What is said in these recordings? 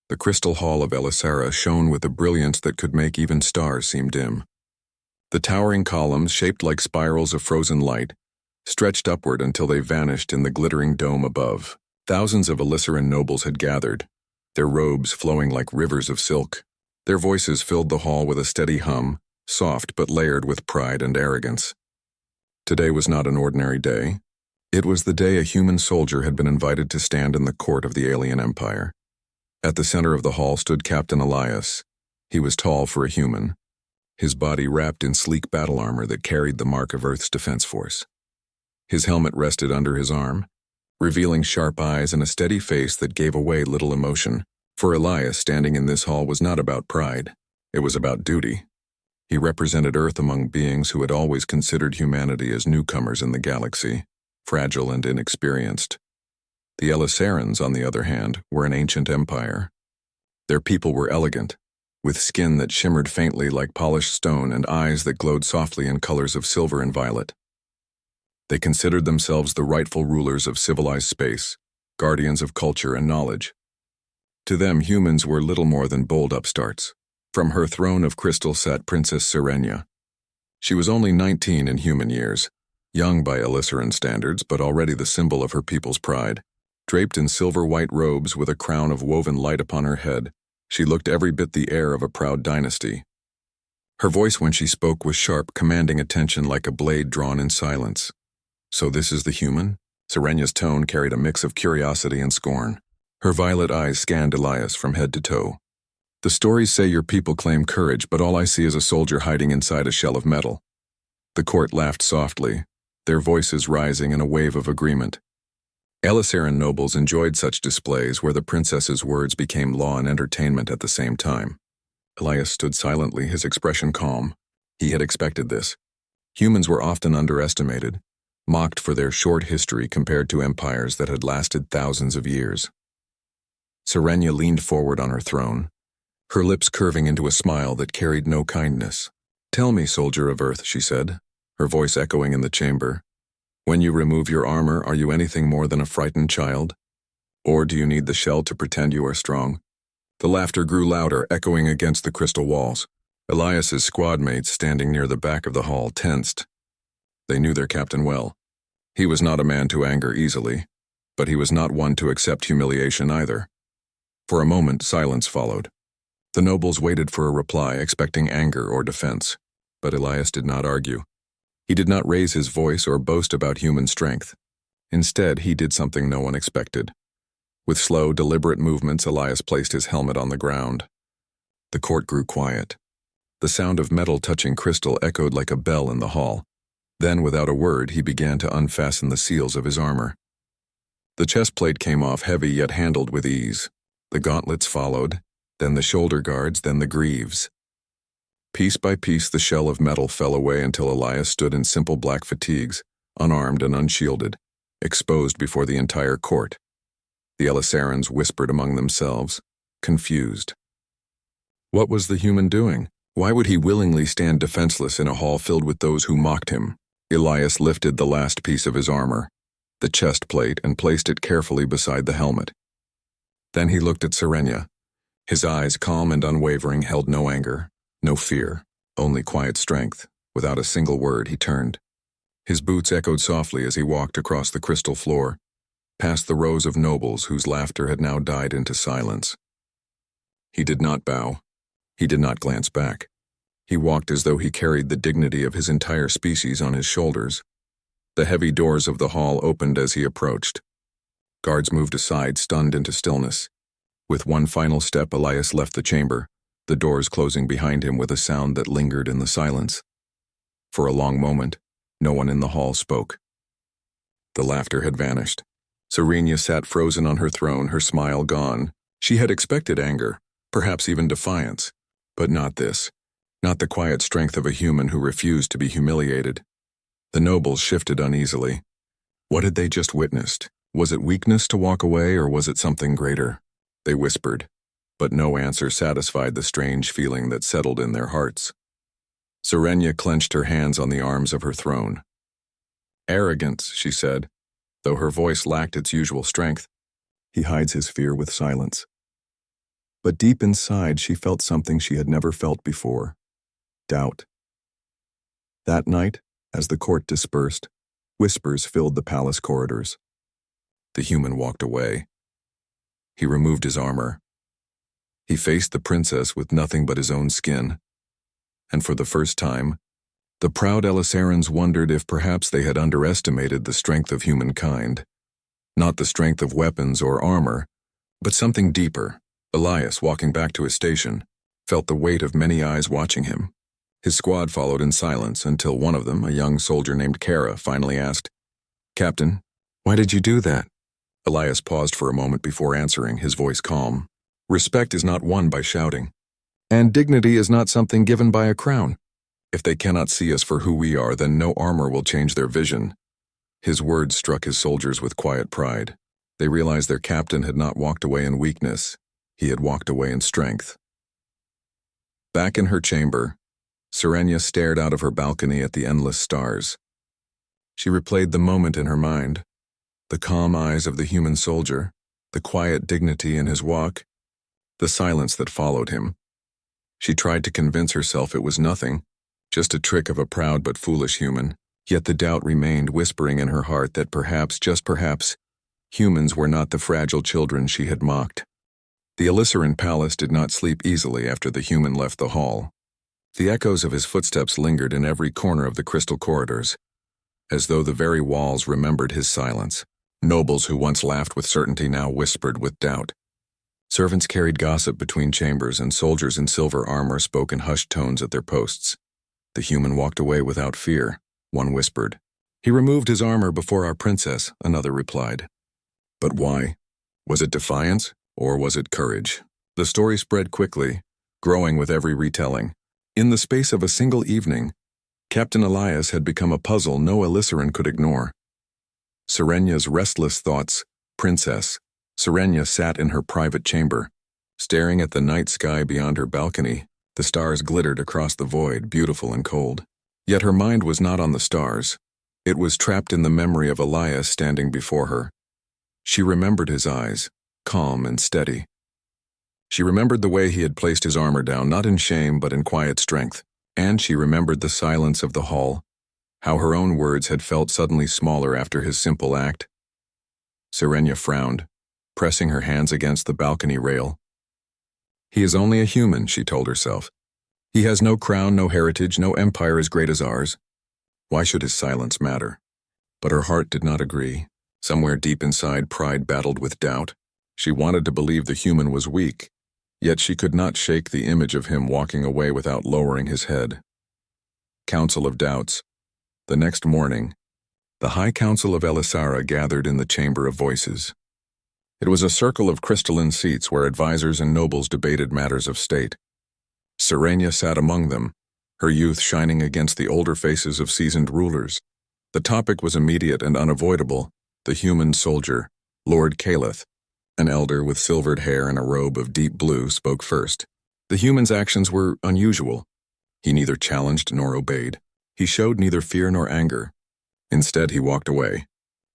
The crystal hall of Elisara shone with a brilliance that could make even stars seem dim. The towering columns, shaped like spirals of frozen light, stretched upward until they vanished in the glittering dome above. Thousands of Elissaran nobles had gathered, their robes flowing like rivers of silk. Their voices filled the hall with a steady hum, soft but layered with pride and arrogance. Today was not an ordinary day. It was the day a human soldier had been invited to stand in the court of the alien empire. At the center of the hall stood Captain Elias. He was tall for a human, his body wrapped in sleek battle armor that carried the mark of Earth's defense force. His helmet rested under his arm, revealing sharp eyes and a steady face that gave away little emotion. For Elias, standing in this hall was not about pride. It was about duty. He represented Earth among beings who had always considered humanity as newcomers in the galaxy, fragile and inexperienced. The Elisarans, on the other hand, were an ancient empire. Their people were elegant, with skin that shimmered faintly like polished stone and eyes that glowed softly in colors of silver and violet. They considered themselves the rightful rulers of civilized space, guardians of culture and knowledge. To them, humans were little more than bold upstarts. From her throne of crystal sat Princess Serenia. She was only 19 in human years, young by Elissaran standards, but already the symbol of her people's pride. Draped in silver-white robes with a crown of woven light upon her head, she looked every bit the heir of a proud dynasty. Her voice when she spoke was sharp, commanding attention like a blade drawn in silence. "So this is the human?" Serenia's tone carried a mix of curiosity and scorn. Her violet eyes scanned Elias from head to toe. "The stories say your people claim courage, but all I see is a soldier hiding inside a shell of metal." The court laughed softly, their voices rising in a wave of agreement. Elissaran nobles enjoyed such displays where the princess's words became law and entertainment at the same time. Elias stood silently, his expression calm. He had expected this. Humans were often underestimated, mocked for their short history compared to empires that had lasted thousands of years. Serenia leaned forward on her throne, her lips curving into a smile that carried no kindness. "Tell me, soldier of Earth," she said, her voice echoing in the chamber. "When you remove your armor, are you anything more than a frightened child? Or do you need the shell to pretend you are strong?" The laughter grew louder, echoing against the crystal walls. Elias's squad mates, standing near the back of the hall, tensed. They knew their captain well. He was not a man to anger easily, but he was not one to accept humiliation either. For a moment, silence followed. The nobles waited for a reply, expecting anger or defense, but Elias did not argue. He did not raise his voice or boast about human strength. Instead, he did something no one expected. With slow, deliberate movements, Elias placed his helmet on the ground. The court grew quiet. The sound of metal touching crystal echoed like a bell in the hall. Then, without a word, he began to unfasten the seals of his armor. The chest plate came off heavy yet handled with ease. The gauntlets followed, then the shoulder guards, then the greaves. Piece by piece, the shell of metal fell away until Elias stood in simple black fatigues, unarmed and unshielded, exposed before the entire court. The Elisarans whispered among themselves, confused. What was the human doing? Why would he willingly stand defenseless in a hall filled with those who mocked him? Elias lifted the last piece of his armor, the chest plate, and placed it carefully beside the helmet. Then he looked at Serenia. His eyes, calm and unwavering, held no anger, no fear, only quiet strength. Without a single word, he turned. His boots echoed softly as he walked across the crystal floor, past the rows of nobles whose laughter had now died into silence. He did not bow. He did not glance back. He walked as though he carried the dignity of his entire species on his shoulders. The heavy doors of the hall opened as he approached. Guards moved aside, stunned into stillness. With one final step, Elias left the chamber, the doors closing behind him with a sound that lingered in the silence. For a long moment, no one in the hall spoke. The laughter had vanished. Serenia sat frozen on her throne, her smile gone. She had expected anger, perhaps even defiance, but not this, not the quiet strength of a human who refused to be humiliated. The nobles shifted uneasily. What had they just witnessed? Was it weakness to walk away, or was it something greater? They whispered, but no answer satisfied the strange feeling that settled in their hearts. Serenia clenched her hands on the arms of her throne. "Arrogance," she said, though her voice lacked its usual strength. "He hides his fear with silence." But deep inside, she felt something she had never felt before: doubt. That night, as the court dispersed, whispers filled the palace corridors. The human walked away. He removed his armor. He faced the princess with nothing but his own skin. And for the first time, the proud Elisarans wondered if perhaps they had underestimated the strength of humankind. Not the strength of weapons or armor, but something deeper. Elias, walking back to his station, felt the weight of many eyes watching him. His squad followed in silence until one of them, a young soldier named Kara, finally asked, "Captain, why did you do that?" Elias paused for a moment before answering, his voice calm. "Respect is not won by shouting, and dignity is not something given by a crown. If they cannot see us for who we are, then no armor will change their vision." His words struck his soldiers with quiet pride. They realized their captain had not walked away in weakness. He had walked away in strength. Back in her chamber, Serenia stared out of her balcony at the endless stars. She replayed the moment in her mind: the calm eyes of the human soldier, the quiet dignity in his walk, the silence that followed him. She tried to convince herself it was nothing, just a trick of a proud but foolish human, yet the doubt remained whispering in her heart that perhaps, just perhaps, humans were not the fragile children she had mocked. The Elissaran palace did not sleep easily after the human left the hall. The echoes of his footsteps lingered in every corner of the crystal corridors, as though the very walls remembered his silence. Nobles who once laughed with certainty now whispered with doubt. Servants carried gossip between chambers, and soldiers in silver armor spoke in hushed tones at their posts. The human walked away without fear, one whispered. "He removed his armor before our princess," another replied. But why? Was it defiance, or was it courage? The story spread quickly, growing with every retelling. In the space of a single evening, Captain Elias had become a puzzle no Elissaran could ignore. Serenia's restless thoughts, princess. Serenia sat in her private chamber, staring at the night sky beyond her balcony. The stars glittered across the void, beautiful and cold. Yet her mind was not on the stars. It was trapped in the memory of Elias standing before her. She remembered his eyes, calm and steady. She remembered the way he had placed his armor down, not in shame but in quiet strength. And she remembered the silence of the hall, how her own words had felt suddenly smaller after his simple act. Serenia frowned, pressing her hands against the balcony rail. "He is only a human," she told herself. "He has no crown, no heritage, no empire as great as ours. Why should his silence matter?" But her heart did not agree. Somewhere deep inside, pride battled with doubt. She wanted to believe the human was weak, yet she could not shake the image of him walking away without lowering his head. Council of Doubts. The next morning, the High Council of Elisara gathered in the Chamber of Voices. It was a circle of crystalline seats where advisors and nobles debated matters of state. Serenia sat among them, her youth shining against the older faces of seasoned rulers. The topic was immediate and unavoidable: the human soldier. Lord Caleth, an elder with silvered hair and a robe of deep blue, spoke first. The human's actions were unusual. He neither challenged nor obeyed. He showed neither fear nor anger. Instead, he walked away.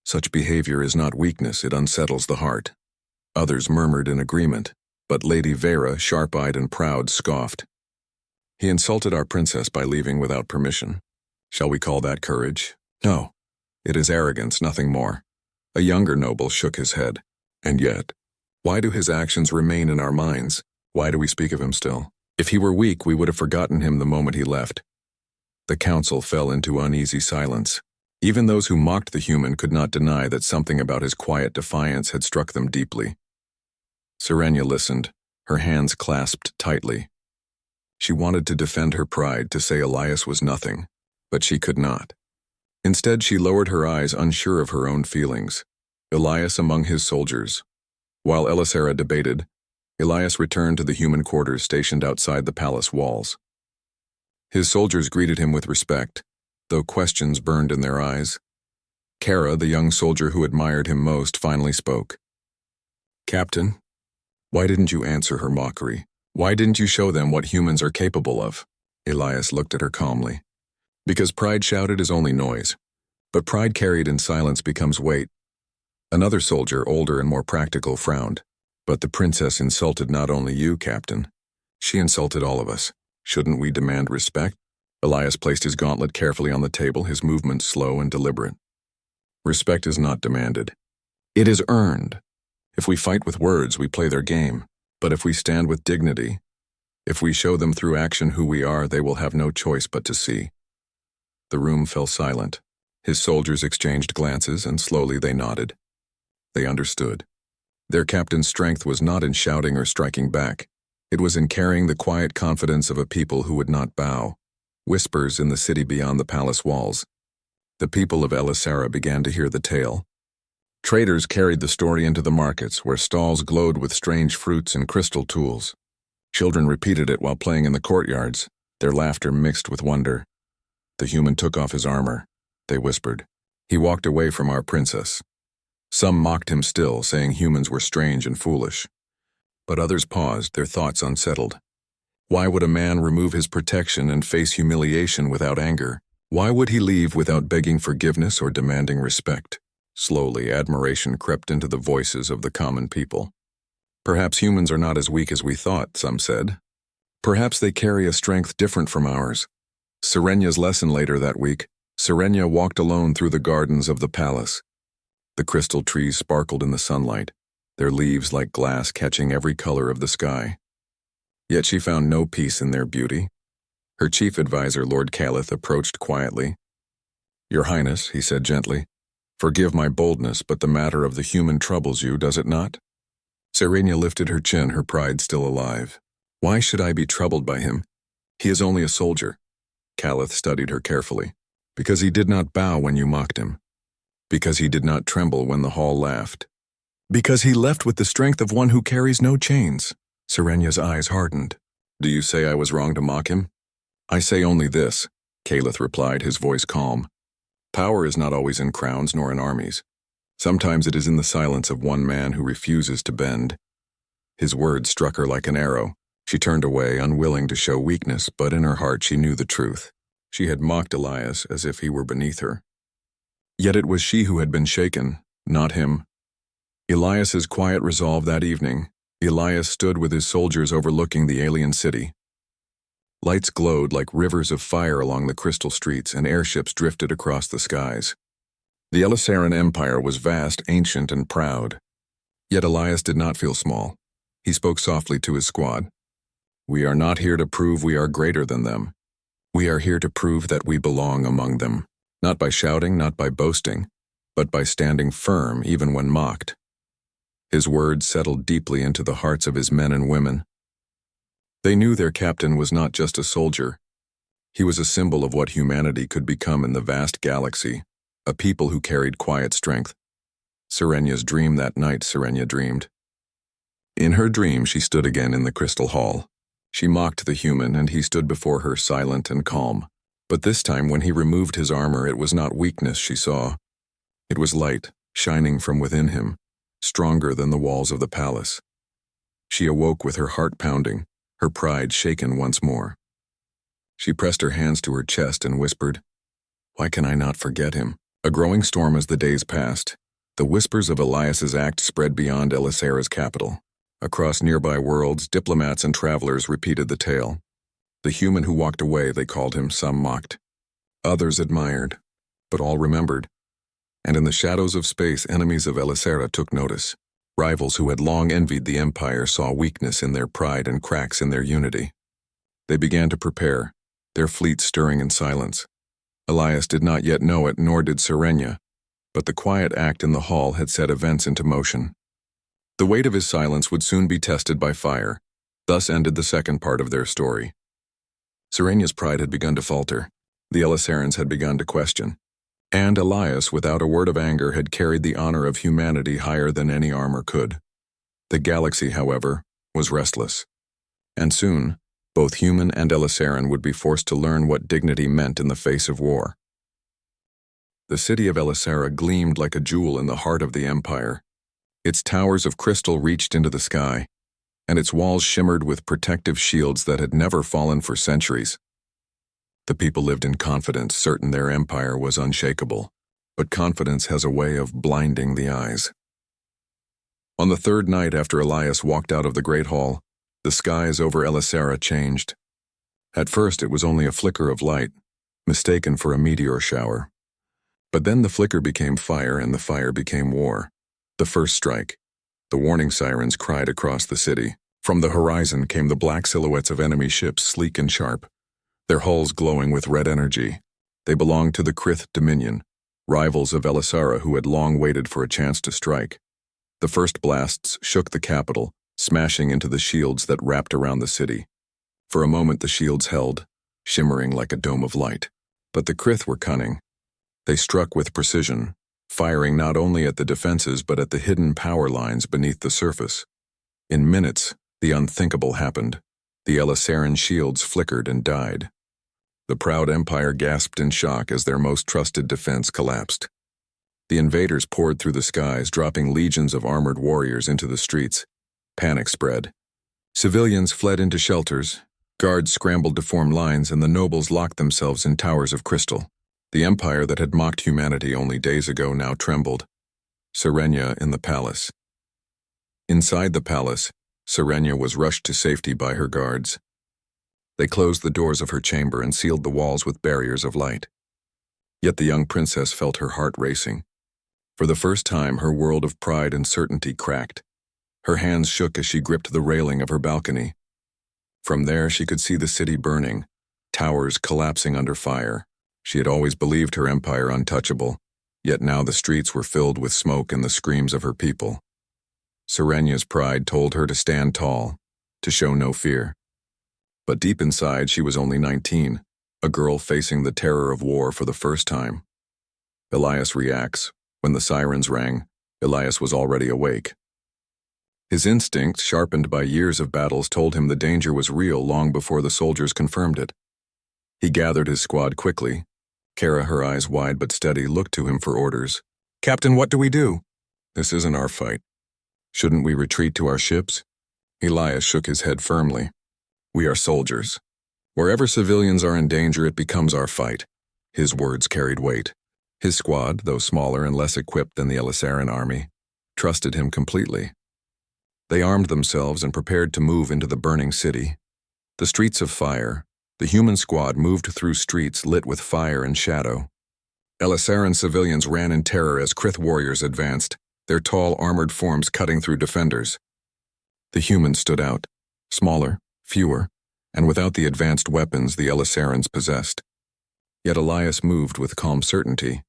Such behavior is not weakness, it unsettles the heart. Others murmured in agreement, but Lady Vera, sharp-eyed and proud, scoffed. "He insulted our princess by leaving without permission. Shall we call that courage? No, it is arrogance, nothing more." A younger noble shook his head. "And yet, why do his actions remain in our minds? Why do we speak of him still? If he were weak, we would have forgotten him the moment he left." The council fell into uneasy silence. Even those who mocked the human could not deny that something about his quiet defiance had struck them deeply. Serenia listened, her hands clasped tightly. She wanted to defend her pride, to say Elias was nothing, but she could not. Instead, she lowered her eyes, unsure of her own feelings. Elias among his soldiers. While Elisara debated, Elias returned to the human quarters stationed outside the palace walls. His soldiers greeted him with respect, though questions burned in their eyes. Kara, the young soldier who admired him most, finally spoke. "Captain, why didn't you answer her mockery? Why didn't you show them what humans are capable of?" Elias looked at her calmly. "Because pride shouted is only noise, but pride carried in silence becomes weight." Another soldier, older and more practical, frowned. But the princess insulted not only you, Captain. She insulted all of us. Shouldn't we demand respect? Elias placed his gauntlet carefully on the table, his movements slow and deliberate. Respect is not demanded. It is earned. If we fight with words, we play their game. But if we stand with dignity, if we show them through action who we are, they will have no choice but to see. The room fell silent. His soldiers exchanged glances, and slowly they nodded. They understood. Their captain's strength was not in shouting or striking back. It was in carrying the quiet confidence of a people who would not bow. Whispers in the city beyond the palace walls. The people of Elisara began to hear the tale. Traders carried the story into the markets, where stalls glowed with strange fruits and crystal tools. Children repeated it while playing in the courtyards, their laughter mixed with wonder. The human took off his armor. They whispered. He walked away from our princess. Some mocked him still, saying humans were strange and foolish. But others paused, their thoughts unsettled. Why would a man remove his protection and face humiliation without anger? Why would he leave without begging forgiveness or demanding respect? Slowly, admiration crept into the voices of the common people. Perhaps humans are not as weak as we thought, some said. Perhaps they carry a strength different from ours. Serenya's lesson later that week, Serenya walked alone through the gardens of the palace. The crystal trees sparkled in the sunlight, their leaves like glass catching every color of the sky. Yet she found no peace in their beauty. Her chief advisor, Lord Calith, approached quietly. "Your Highness," he said gently, "forgive my boldness, but the matter of the human troubles you, does it not?" Serenia lifted her chin, her pride still alive. "Why should I be troubled by him? He is only a soldier." Calith studied her carefully. "Because he did not bow when you mocked him. Because he did not tremble when the hall laughed. Because he left with the strength of one who carries no chains." Serenya's eyes hardened. "Do you say I was wrong to mock him?" "I say only this," Calith replied, his voice calm. "Power is not always in crowns nor in armies. Sometimes it is in the silence of one man who refuses to bend." His words struck her like an arrow. She turned away, unwilling to show weakness, but in her heart she knew the truth. She had mocked Elias as if he were beneath her. Yet it was she who had been shaken, not him. Elias's quiet resolve that evening. Elias stood with his soldiers overlooking the alien city. Lights glowed like rivers of fire along the crystal streets, and airships drifted across the skies. The Elisaran Empire was vast, ancient, and proud. Yet Elias did not feel small. He spoke softly to his squad. "We are not here to prove we are greater than them. We are here to prove that we belong among them, not by shouting, not by boasting, but by standing firm even when mocked." His words settled deeply into the hearts of his men and women. They knew their captain was not just a soldier. He was a symbol of what humanity could become in the vast galaxy, a people who carried quiet strength. Serenya's dream that night, Serenya dreamed. In her dream, she stood again in the crystal hall. She mocked the human, and he stood before her silent and calm. But this time, when he removed his armor, it was not weakness she saw. It was light, shining from within him, stronger than the walls of the palace. She awoke with her heart pounding, her pride shaken once more. She pressed her hands to her chest and whispered, "Why can I not forget him?" A growing storm as the days passed. The whispers of Elias's act spread beyond Elisara's capital. Across nearby worlds, diplomats and travelers repeated the tale. The human who walked away, they called him, some mocked. Others admired, but all remembered. And in the shadows of space, enemies of Elisara took notice. Rivals who had long envied the Empire saw weakness in their pride and cracks in their unity. They began to prepare, their fleet stirring in silence. Elias did not yet know it, nor did Serenya, but the quiet act in the hall had set events into motion. The weight of his silence would soon be tested by fire. Thus ended the second part of their story. Serenya's pride had begun to falter. The Elisarans had begun to question. And Elias, without a word of anger, had carried the honor of humanity higher than any armor could. The galaxy, however, was restless. And soon, both human and Elisaran would be forced to learn what dignity meant in the face of war. The city of Elisara gleamed like a jewel in the heart of the Empire. Its towers of crystal reached into the sky, and its walls shimmered with protective shields that had never fallen for centuries. The people lived in confidence, certain their empire was unshakable, but confidence has a way of blinding the eyes. On the third night after Elias walked out of the Great Hall, the skies over Elisara changed. At first it was only a flicker of light, mistaken for a meteor shower. But then the flicker became fire and the fire became war. The first strike. The warning sirens cried across the city. From the horizon came the black silhouettes of enemy ships, sleek and sharp, their hulls glowing with red energy. They belonged to the Krith Dominion, rivals of Elisara who had long waited for a chance to strike. The first blasts shook the capital, smashing into the shields that wrapped around the city. For a moment the shields held, shimmering like a dome of light. But the Krith were cunning. They struck with precision, firing not only at the defenses but at the hidden power lines beneath the surface. In minutes, the unthinkable happened. The Elisaran shields flickered and died. The proud empire gasped in shock as their most trusted defense collapsed. The invaders poured through the skies, dropping legions of armored warriors into the streets. Panic spread. Civilians fled into shelters, guards scrambled to form lines, and the nobles locked themselves in towers of crystal. The empire that had mocked humanity only days ago now trembled. Serenia in the palace. Inside the palace, Serenia was rushed to safety by her guards. They closed the doors of her chamber and sealed the walls with barriers of light. Yet the young princess felt her heart racing. For the first time, her world of pride and certainty cracked. Her hands shook as she gripped the railing of her balcony. From there, she could see the city burning, towers collapsing under fire. She had always believed her empire untouchable, yet now the streets were filled with smoke and the screams of her people. Serenia's pride told her to stand tall, to show no fear. But deep inside, she was only 19, a girl facing the terror of war for the first time. Elias reacts. When the sirens rang, Elias was already awake. His instinct, sharpened by years of battles, told him the danger was real long before the soldiers confirmed it. He gathered his squad quickly. Kara, her eyes wide but steady, looked to him for orders. "Captain, what do we do?" "This isn't our fight. Shouldn't we retreat to our ships?" Elias shook his head firmly. "We are soldiers. Wherever civilians are in danger, it becomes our fight." His words carried weight. His squad, though smaller and less equipped than the Elisaran army, trusted him completely. They armed themselves and prepared to move into the burning city. The streets of fire, the human squad moved through streets lit with fire and shadow. Elisaran civilians ran in terror as Krith warriors advanced, their tall armored forms cutting through defenders. The humans stood out, smaller, fewer, and without the advanced weapons the Elisarans possessed. Yet Elias moved with calm certainty.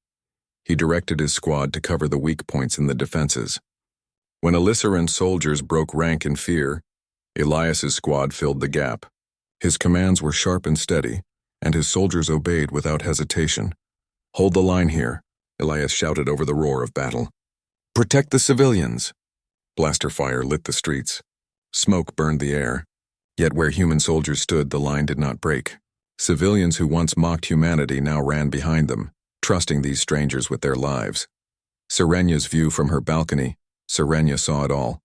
He directed his squad to cover the weak points in the defenses. When Elisaran soldiers broke rank in fear, Elias's squad filled the gap. His commands were sharp and steady, and his soldiers obeyed without hesitation. "Hold the line here," Elias shouted over the roar of battle. "Protect the civilians." Blaster fire lit the streets. Smoke burned the air. Yet where human soldiers stood, the line did not break. Civilians who once mocked humanity now ran behind them, trusting these strangers with their lives. Serenia's view from her balcony, Serenia saw it all.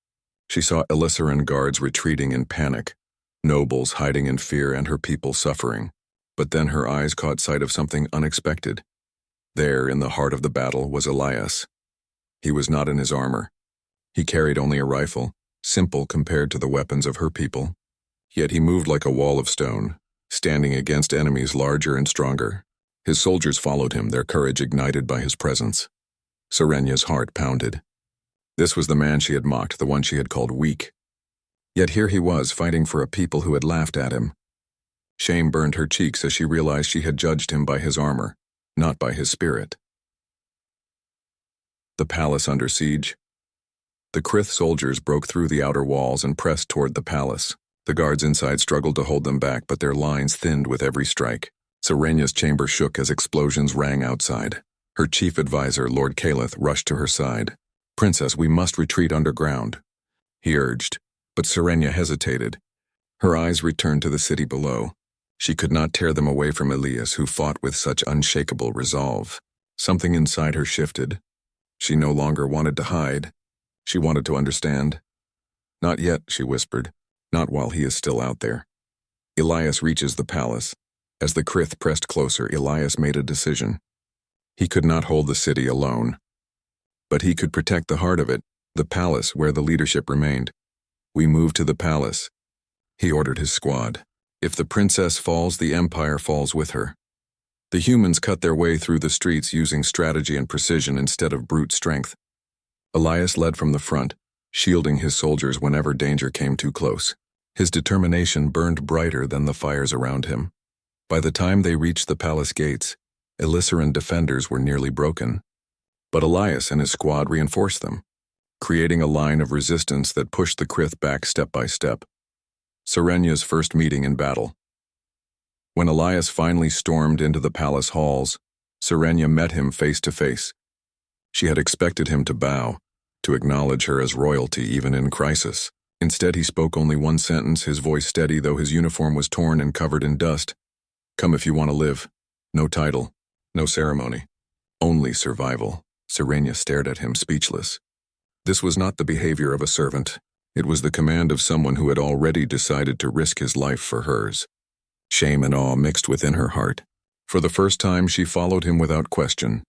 She saw Elisaran guards retreating in panic, nobles hiding in fear, and her people suffering. But then her eyes caught sight of something unexpected. There, in the heart of the battle, was Elias. He was not in his armor. He carried only a rifle, simple compared to the weapons of her people. Yet he moved like a wall of stone, standing against enemies larger and stronger. His soldiers followed him, their courage ignited by his presence. Serenia's heart pounded. This was the man she had mocked, the one she had called weak. Yet here he was, fighting for a people who had laughed at him. Shame burned her cheeks as she realized she had judged him by his armor, not by his spirit. The palace under siege. The Krith soldiers broke through the outer walls and pressed toward the palace. The guards inside struggled to hold them back, but their lines thinned with every strike. Serenia's chamber shook as explosions rang outside. Her chief advisor, Lord Calith, rushed to her side. "Princess, we must retreat underground," he urged, but Serenia hesitated. Her eyes returned to the city below. She could not tear them away from Elias, who fought with such unshakable resolve. Something inside her shifted. She no longer wanted to hide. She wanted to understand. "Not yet," she whispered. "Not while he is still out there." Elias reaches the palace. As the Krith pressed closer, Elias made a decision. He could not hold the city alone. But he could protect the heart of it. The palace, where the leadership remained. "We move to the palace," he ordered his squad. "If the princess falls, the empire falls with her." The humans cut their way through the streets using strategy and precision instead of brute strength. Elias led from the front, shielding his soldiers whenever danger came too close. His determination burned brighter than the fires around him. By the time they reached the palace gates, Elysiran defenders were nearly broken. But Elias and his squad reinforced them, creating a line of resistance that pushed the Krith back step by step. Serenya's first meeting in battle. When Elias finally stormed into the palace halls, Serenya met him face to face. She had expected him to bow, to acknowledge her as royalty even in crisis. Instead, he spoke only one sentence, his voice steady though his uniform was torn and covered in dust. "Come if you want to live. No title, no ceremony. Only survival." Serenya stared at him, speechless. This was not the behavior of a servant. It was the command of someone who had already decided to risk his life for hers. Shame and awe mixed within her heart. For the first time, she followed him without question.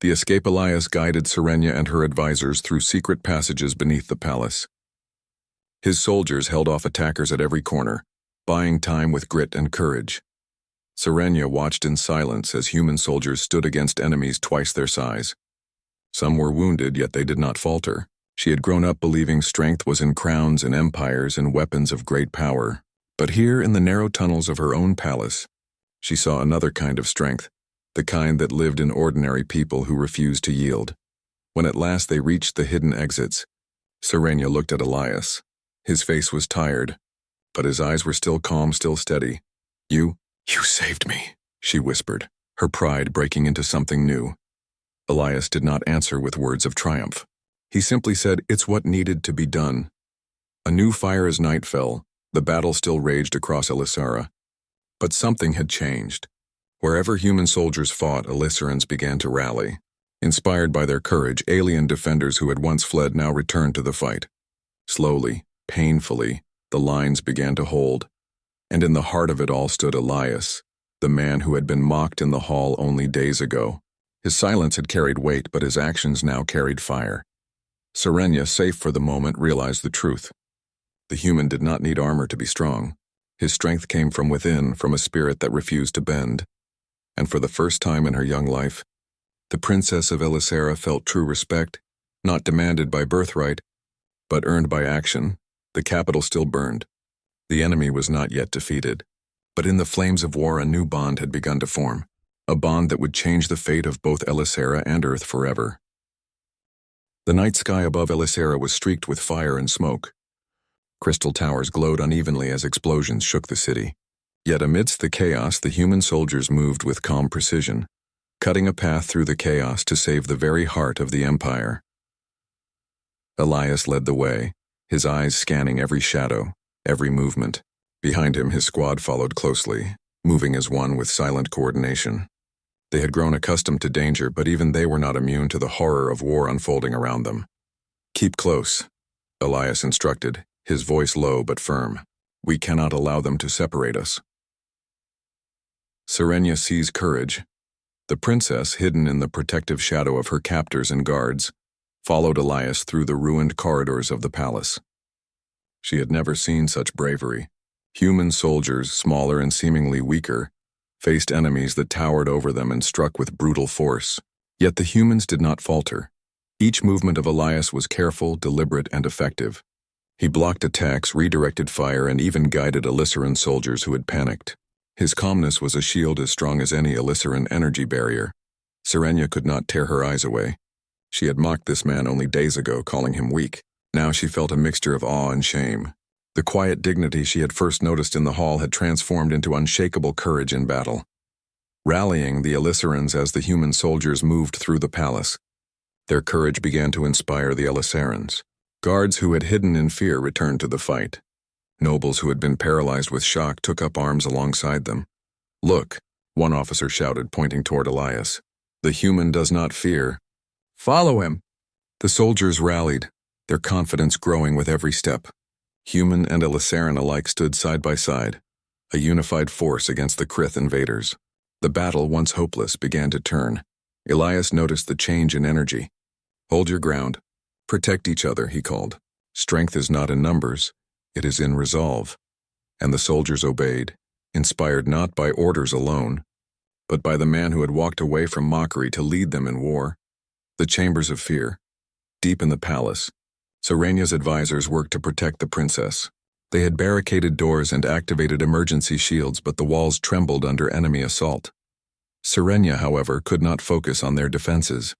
The escape Elias guided Serenya and her advisors through secret passages beneath the palace. His soldiers held off attackers at every corner, buying time with grit and courage. Serenya watched in silence as human soldiers stood against enemies twice their size. Some were wounded, yet they did not falter. She had grown up believing strength was in crowns and empires and weapons of great power. But here in the narrow tunnels of her own palace, she saw another kind of strength, the kind that lived in ordinary people who refused to yield. When at last they reached the hidden exits, Serenya looked at Elias. His face was tired, but his eyes were still calm, still steady. You saved me," she whispered, her pride breaking into something new. Elias did not answer with words of triumph. He simply said, "It's what needed to be done." A new fire as night fell. The battle still raged across Elysiara. But something had changed. Wherever human soldiers fought, Elysirans began to rally. Inspired by their courage, alien defenders who had once fled now returned to the fight. Slowly, painfully, the lines began to hold. And in the heart of it all stood Elias, the man who had been mocked in the hall only days ago. His silence had carried weight, but his actions now carried fire. Serenya, safe for the moment, realized the truth. The human did not need armor to be strong. His strength came from within, from a spirit that refused to bend. And for the first time in her young life, the princess of Elysiara felt true respect, not demanded by birthright, but earned by action. The capital still burned. The enemy was not yet defeated. But in the flames of war, a new bond had begun to form. A bond that would change the fate of both Elysiara and Earth forever. The night sky above Elysiara was streaked with fire and smoke. Crystal towers glowed unevenly as explosions shook the city. Yet amidst the chaos, the human soldiers moved with calm precision, cutting a path through the chaos to save the very heart of the Empire. Elias led the way, his eyes scanning every shadow, every movement. Behind him, his squad followed closely, moving as one with silent coordination. They had grown accustomed to danger, but even they were not immune to the horror of war unfolding around them. "Keep close," Elias instructed, his voice low but firm. "We cannot allow them to separate us." Serenya seized courage. The princess, hidden in the protective shadow of her captors and guards, followed Elias through the ruined corridors of the palace. She had never seen such bravery. Human soldiers, smaller and seemingly weaker, faced enemies that towered over them and struck with brutal force. Yet the humans did not falter. Each movement of Elias was careful, deliberate, and effective. He blocked attacks, redirected fire, and even guided Elysiran soldiers who had panicked. His calmness was a shield as strong as any Elysiran energy barrier. Serenya could not tear her eyes away. She had mocked this man only days ago, calling him weak. Now she felt a mixture of awe and shame. The quiet dignity she had first noticed in the hall had transformed into unshakable courage in battle. Rallying the Elysirans as the human soldiers moved through the palace, their courage began to inspire the Elysirans. Guards who had hidden in fear returned to the fight. Nobles who had been paralyzed with shock took up arms alongside them. "Look," one officer shouted, pointing toward Elias. "The human does not fear. Follow him." The soldiers rallied, their confidence growing with every step. Human and Elysiran alike stood side by side, a unified force against the Krith invaders. The battle, once hopeless, began to turn. Elias noticed the change in energy. "Hold your ground. Protect each other, he called. Strength is not in numbers, it is in resolve. And the soldiers obeyed, inspired not by orders alone, but by the man who had walked away from mockery to lead them in war. The chambers of fear. Deep in the palace, Serenya's advisors worked to protect the princess. They had barricaded doors and activated emergency shields, but the walls trembled under enemy assault. Serenya, however, could not focus on their defenses.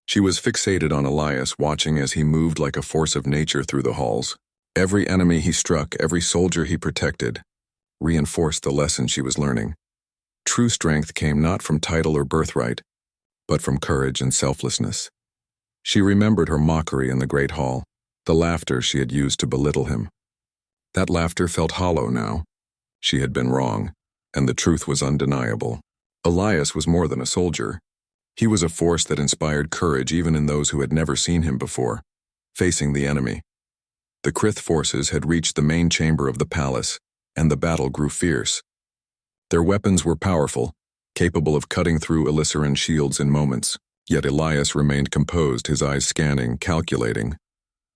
She was fixated on Elias, watching as he moved like a force of nature through the halls. Every enemy he struck, every soldier he protected, reinforced the lesson she was learning. True strength came not from title or birthright, but from courage and selflessness. She remembered her mockery in the great hall, the laughter she had used to belittle him. That laughter felt hollow now. She had been wrong, and the truth was undeniable. Elias was more than a soldier. He was a force that inspired courage even in those who had never seen him before, facing the enemy. The Krith forces had reached the main chamber of the palace, and the battle grew fierce. Their weapons were powerful, capable of cutting through Elysiran shields in moments, yet Elias remained composed, his eyes scanning, calculating.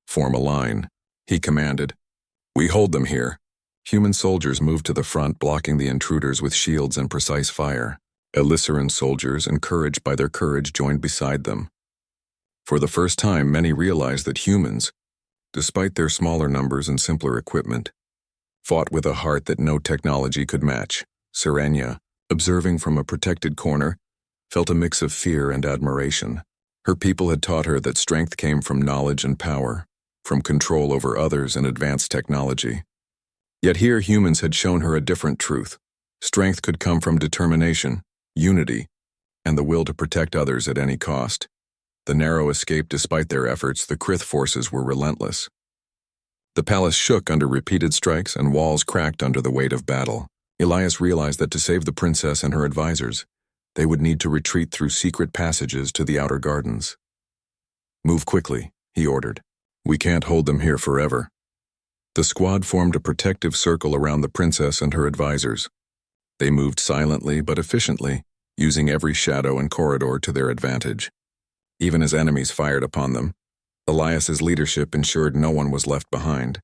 Form a line, he commanded. We hold them here. Human soldiers moved to the front, blocking the intruders with shields and precise fire. Elysiran soldiers, encouraged by their courage, joined beside them. For the first time, many realized that humans, despite their smaller numbers and simpler equipment, fought with a heart that no technology could match. Serenya, observing from a protected corner, felt a mix of fear and admiration. Her people had taught her that strength came from knowledge and power, from control over others and advanced technology. Yet here humans had shown her a different truth. Strength could come from determination, unity, and the will to protect others at any cost. The narrow escaped despite their efforts. The Krith forces were relentless. The palace shook under repeated strikes and walls cracked under the weight of battle. Elias realized that to save the princess and her advisors, they would need to retreat through secret passages to the outer gardens. Move quickly, he ordered. We can't hold them here forever. The squad formed a protective circle around the princess and her advisors. They moved silently but efficiently, using every shadow and corridor to their advantage. Even as enemies fired upon them, Elias's leadership ensured no one was left behind.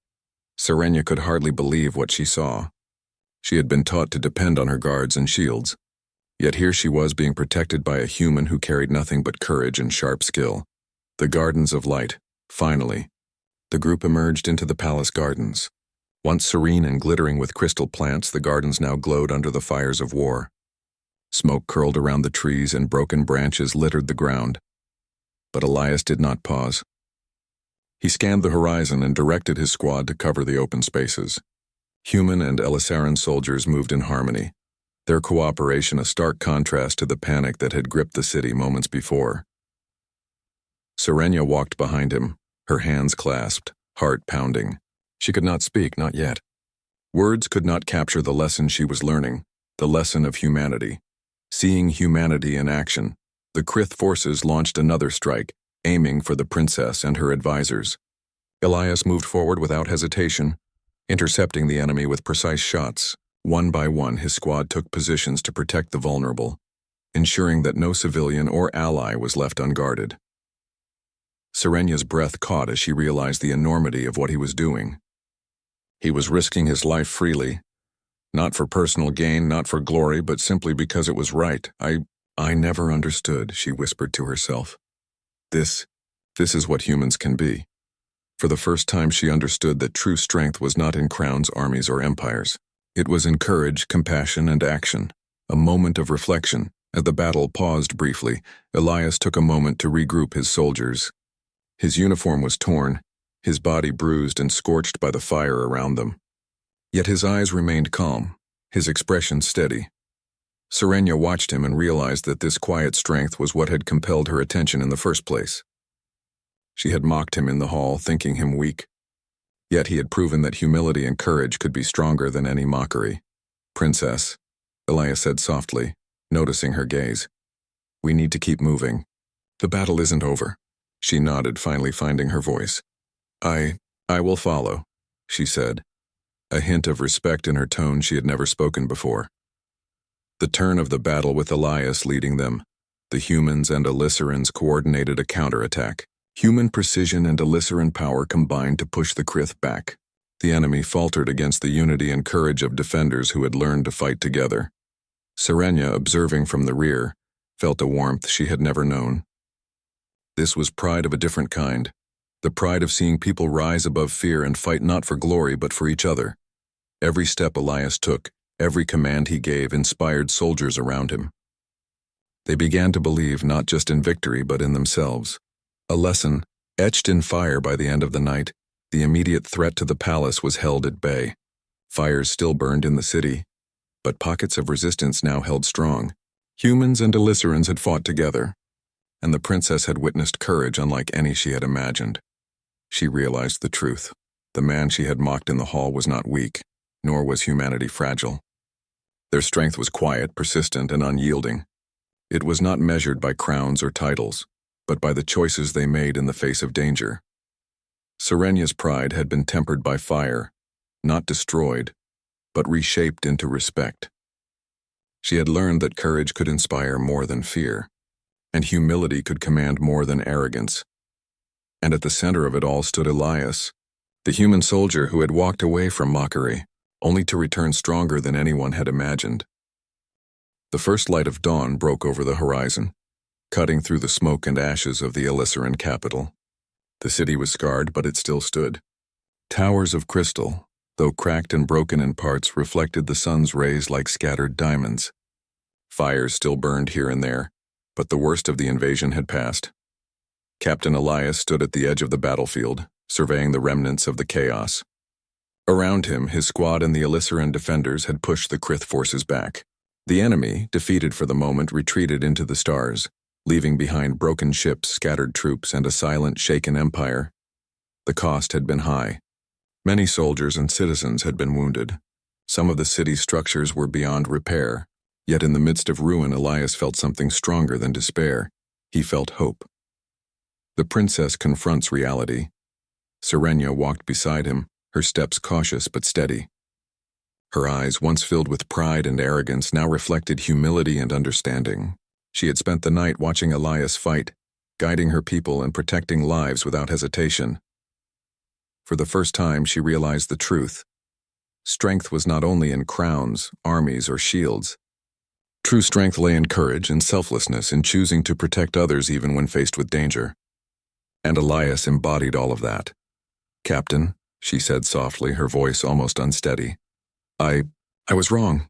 Serenya could hardly believe what she saw. She had been taught to depend on her guards and shields, yet here she was being protected by a human who carried nothing but courage and sharp skill. The Gardens of Light. Finally, the group emerged into the palace gardens. Once serene and glittering with crystal plants, the gardens now glowed under the fires of war. Smoke curled around the trees and broken branches littered the ground. But Elias did not pause. He scanned the horizon and directed his squad to cover the open spaces. Human and Elysiran soldiers moved in harmony, their cooperation a stark contrast to the panic that had gripped the city moments before. Serenya walked behind him, her hands clasped, heart pounding. She could not speak, not yet. Words could not capture the lesson she was learning, the lesson of humanity. Seeing humanity in action, the Krith forces launched another strike, aiming for the princess and her advisors. Elias moved forward without hesitation, intercepting the enemy with precise shots. One by one, his squad took positions to protect the vulnerable, ensuring that no civilian or ally was left unguarded. Serenya's breath caught as she realized the enormity of what he was doing. He was risking his life freely, not for personal gain, not for glory, but simply because it was right. I never understood, she whispered to herself. This is what humans can be. For the first time, she understood that true strength was not in crowns, armies, or empires. It was in courage, compassion, and action. A moment of reflection. As the battle paused briefly, Elias took a moment to regroup his soldiers. His uniform was torn, his body bruised and scorched by the fire around them. Yet his eyes remained calm, his expression steady. Serenya watched him and realized that this quiet strength was what had compelled her attention in the first place. She had mocked him in the hall, thinking him weak. Yet he had proven that humility and courage could be stronger than any mockery. Princess, Elias said softly, noticing her gaze. We need to keep moving. The battle isn't over. She nodded, finally finding her voice. I will follow, she said, a hint of respect in her tone she had never spoken before. The turn of the battle with Elias leading them, the humans and Elysirans coordinated a counterattack. Human precision and Elysiran power combined to push the Krith back. The enemy faltered against the unity and courage of defenders who had learned to fight together. Serenia, observing from the rear, felt a warmth she had never known. This was pride of a different kind, the pride of seeing people rise above fear and fight not for glory but for each other. Every step Elias took, every command he gave inspired soldiers around him. They began to believe not just in victory but in themselves. A lesson, etched in fire by the end of the night, the immediate threat to the palace was held at bay. Fires still burned in the city, but pockets of resistance now held strong. Humans and Elysians had fought together, and the princess had witnessed courage unlike any she had imagined. She realized the truth. The man she had mocked in the hall was not weak, nor was humanity fragile. Their strength was quiet, persistent, and unyielding. It was not measured by crowns or titles, but by the choices they made in the face of danger. Serenia's pride had been tempered by fire, not destroyed, but reshaped into respect. She had learned that courage could inspire more than fear, and humility could command more than arrogance. And at the center of it all stood Elias, the human soldier who had walked away from mockery, only to return stronger than anyone had imagined. The first light of dawn broke over the horizon, cutting through the smoke and ashes of the Elysian capital. The city was scarred, but it still stood. Towers of crystal, though cracked and broken in parts, reflected the sun's rays like scattered diamonds. Fires still burned here and there, but the worst of the invasion had passed. Captain Elias stood at the edge of the battlefield, surveying the remnants of the chaos. Around him, his squad and the Elysian defenders had pushed the Krith forces back. The enemy, defeated for the moment, retreated into the stars, leaving behind broken ships, scattered troops, and a silent, shaken empire. The cost had been high. Many soldiers and citizens had been wounded. Some of the city's structures were beyond repair, yet in the midst of ruin, Elias felt something stronger than despair. He felt hope. The princess confronts reality. Serenia walked beside him, her steps cautious but steady. Her eyes, once filled with pride and arrogance, now reflected humility and understanding. She had spent the night watching Elias fight, guiding her people and protecting lives without hesitation. For the first time, she realized the truth. Strength was not only in crowns, armies, or shields. True strength lay in courage and selflessness, in choosing to protect others even when faced with danger. And Elias embodied all of that. "Captain," she said softly, her voice almost unsteady. I was wrong."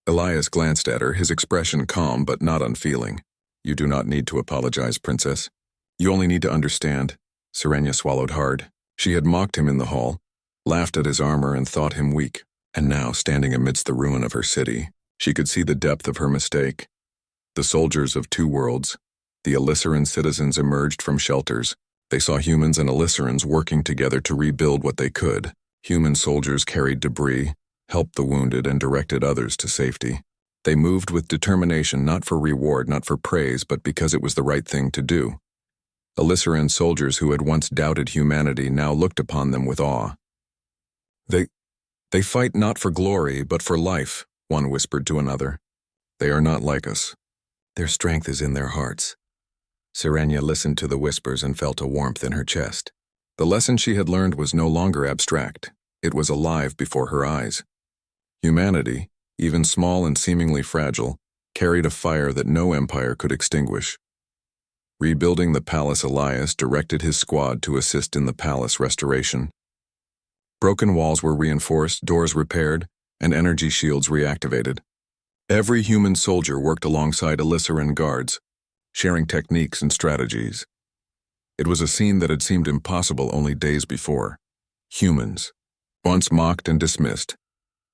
Elias glanced at her, his expression calm but not unfeeling. "You do not need to apologize, princess. You only need to understand." Serenia swallowed hard. She had mocked him in the hall, laughed at his armor and thought him weak, and now, standing amidst the ruin of her city, she could see the depth of her mistake. The soldiers of two worlds, the Elysian citizens, emerged from shelters. They saw humans and Elysians working together to rebuild what they could. Human soldiers carried debris, helped the wounded, and directed others to safety. They moved with determination, not for reward, not for praise, but because it was the right thing to do. Elysian soldiers who had once doubted humanity now looked upon them with awe. They fight not for glory, but for life," one whispered to another. "They are not like us. Their strength is in their hearts." Serenia listened to the whispers and felt a warmth in her chest. The lesson she had learned was no longer abstract. It was alive before her eyes. Humanity, even small and seemingly fragile, carried a fire that no empire could extinguish. Rebuilding the palace, Elias directed his squad to assist in the palace restoration. Broken walls were reinforced, doors repaired, and energy shields reactivated. Every human soldier worked alongside Elysian guards, sharing techniques and strategies. It was a scene that had seemed impossible only days before. Humans, once mocked and dismissed,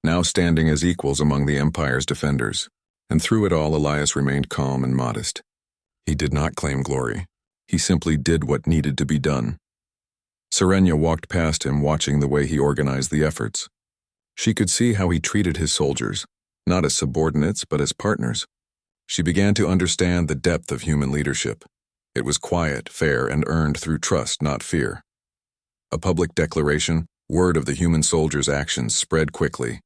now standing as equals among the Empire's defenders. And through it all, Elias remained calm and modest. He did not claim glory. He simply did what needed to be done. Serenia walked past him, watching the way he organized the efforts. She could see how he treated his soldiers, not as subordinates but as partners. She began to understand the depth of human leadership. It was quiet, fair, and earned through trust, not fear. A public declaration, word of the human soldiers' actions, spread quickly.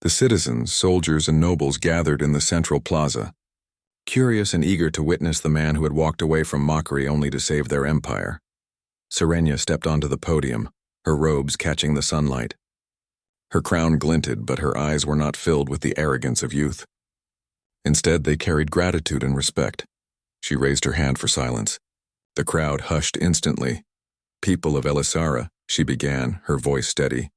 The citizens, soldiers, and nobles gathered in the central plaza. curious and eager to witness the man who had walked away from mockery only to save their empire. Serenia stepped onto the podium, her robes catching the sunlight. Her crown glinted, but her eyes were not filled with the arrogance of youth. Instead, they carried gratitude and respect. She raised her hand for silence. The crowd hushed instantly. "People of Elisara," she began, her voice steady.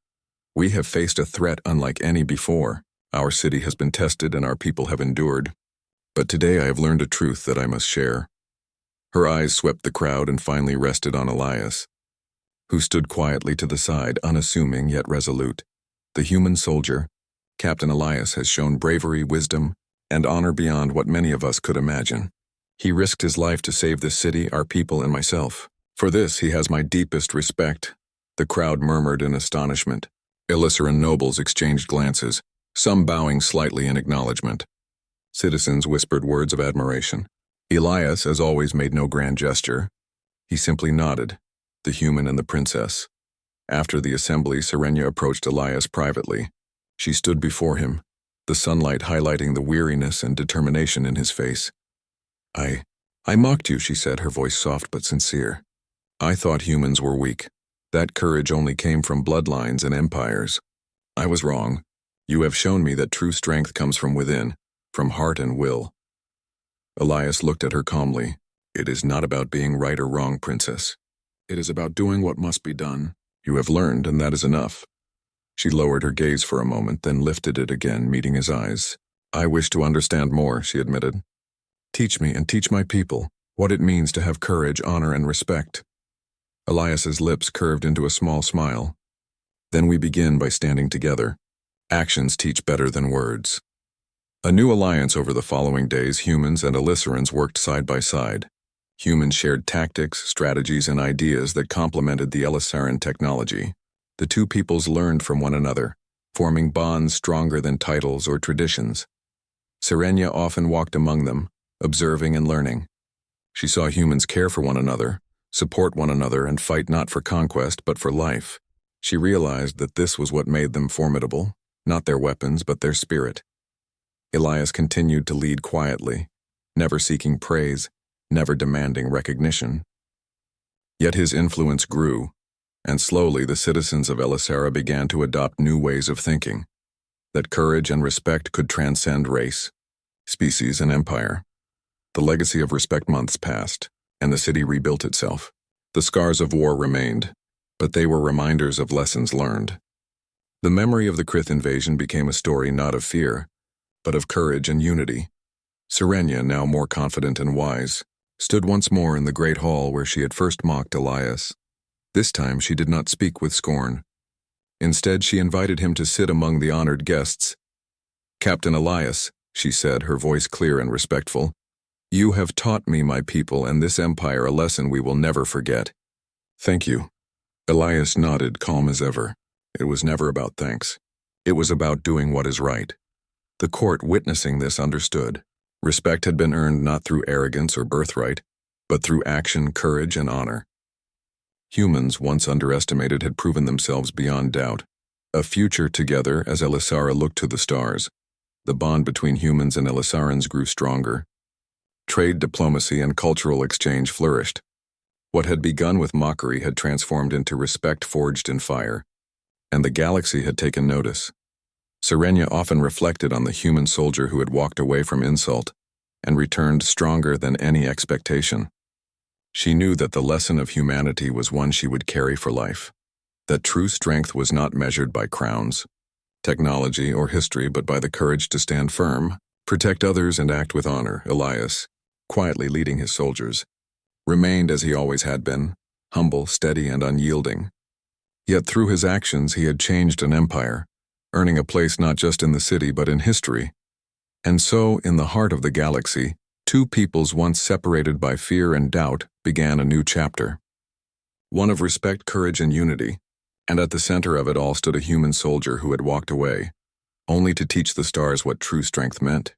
"We have faced a threat unlike any before. Our city has been tested and our people have endured. But today I have learned a truth that I must share." Her eyes swept the crowd and finally rested on Elias, who stood quietly to the side, unassuming yet resolute. The human soldier, Captain Elias, has shown bravery, wisdom, and honor beyond what many of us could imagine. He risked his life to save this city, our people, and myself. For this, he has my deepest respect. The crowd murmured in astonishment. Elissaran nobles exchanged glances, some bowing slightly in acknowledgement. Citizens whispered words of admiration. Elias, as always, made no grand gesture. He simply nodded, the human and the princess. After the assembly, Serenia approached Elias privately. She stood before him, the sunlight highlighting the weariness and determination in his face. I mocked you," she said, her voice soft but sincere. "I thought humans were weak. That courage only came from bloodlines and empires. I was wrong. You have shown me that true strength comes from within, from heart and will." Elias looked at her calmly. "It is not about being right or wrong, princess. It is about doing what must be done. You have learned, and that is enough." She lowered her gaze for a moment, then lifted it again, meeting his eyes. "I wish to understand more," she admitted. "Teach me and teach my people what it means to have courage, honor, and respect." Elias's lips curved into a small smile. "Then we begin by standing together. Actions teach better than words." A new alliance over the following days. Humans and Elisarans worked side by side. Humans shared tactics, strategies, and ideas that complemented the Elisaran technology. The two peoples learned from one another, forming bonds stronger than titles or traditions. Serenia often walked among them, observing and learning. She saw humans care for one another, support one another, and fight not for conquest but for life. She realized that this was what made them formidable, not their weapons but their spirit. Elias continued to lead quietly, never seeking praise, never demanding recognition. Yet his influence grew, and slowly the citizens of Elisara began to adopt new ways of thinking, that courage and respect could transcend race, species, and empire. The legacy of Respect Months passed, and the city rebuilt itself. The scars of war remained, but they were reminders of lessons learned. The memory of the Krith invasion became a story not of fear, but of courage and unity. Serenia, now more confident and wise, stood once more in the great hall where she had first mocked Elias. This time she did not speak with scorn. Instead, she invited him to sit among the honored guests. "Captain Elias," she said, her voice clear and respectful, "you have taught me, my people, and this empire a lesson we will never forget." "Thank you." Elias nodded, calm as ever. It was never about thanks. It was about doing what is right. The court, witnessing this, understood. Respect had been earned not through arrogance or birthright, but through action, courage, and honor. Humans, once underestimated, had proven themselves beyond doubt. A future together as Elisara looked to the stars. The bond between humans and Elisarans grew stronger. Trade, diplomacy, and cultural exchange flourished. What had begun with mockery had transformed into respect forged in fire, and the galaxy had taken notice. Serenia often reflected on the human soldier who had walked away from insult and returned stronger than any expectation. She knew that the lesson of humanity was one she would carry for life, that true strength was not measured by crowns, technology, or history, but by the courage to stand firm, protect others, and act with honor. Elias, quietly leading his soldiers, remained as he always had been, humble, steady, and unyielding. Yet through his actions he had changed an empire, earning a place not just in the city but in history. And so, in the heart of the galaxy, two peoples once separated by fear and doubt began a new chapter. One of respect, courage, and unity, and at the center of it all stood a human soldier who had walked away, only to teach the stars what true strength meant.